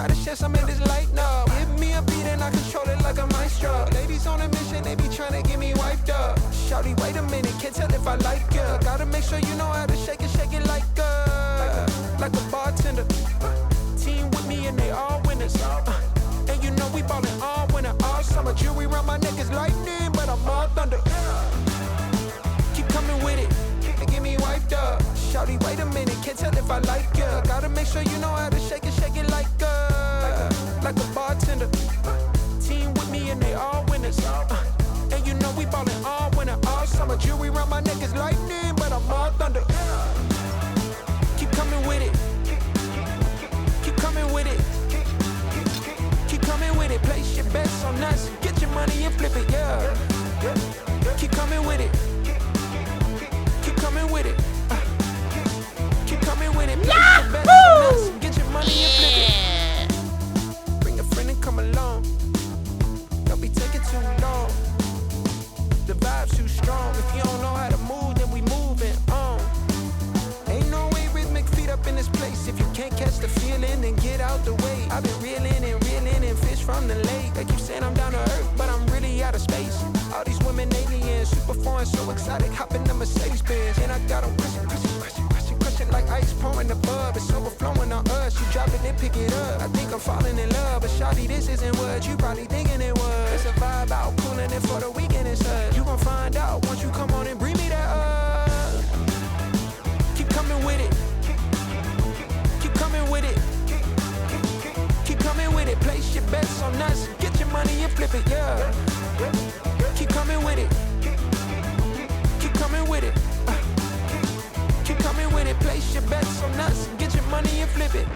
got a chance, I'm in this light now. Give me a beat and I control it like a maestro. Ladies on a mission, they be trying to get me wiped up. Shawty, wait a minute, can't tell if I like ya. Gotta make sure you know how to shake it like a bartender. Team with me and they all winners. And you know we ballin' all winter, all summer. Jewelry around my neck is lightning, but I'm all thunder. Keep coming with it, and get me wiped up. Shawty, wait a minute, can't tell if I like ya. Gotta make sure you know how to shake it like a bartender. Team with me and they all winners. And you know we ballin' all winter, all summer. Jewelry around my neck is lightning, but I'm all thunder. Keep coming with it, keep coming with it, keep coming with it. Place your bets on us, get your money and flip it, yeah. Keep coming with it, keep coming with it, keep coming with it. Place your bets on us, get your money and flip it. Bring a friend and come along, don't be taking too long. The vibe's too strong. If you don't know how to move, then we moving on. Ain't no way rhythmic feet up in this place. If you can't catch the feeling, then get out the way. I've been reeling and fish from the lake. They keep saying I'm down to earth, but I'm really out of space. All these women aliens, super foreign, so exotic. Hop in the Mercedes Benz, and I got them crushing like ice pouring above. It's overflowing on us. You drop it, then pick it up. I think I'm falling in love, but shawty, this isn't what you probably thinking it was. It's a vibe out, pulling it for the weekend. It's us. You gon' find out once you come on and bring me that up. Keep coming with it, keep coming with it, keep coming with it. Place your bets on us, get your money and flip it, yeah. Keep coming with it, keep coming with it, keep coming with it. Place your bets on us, get your money and flip it.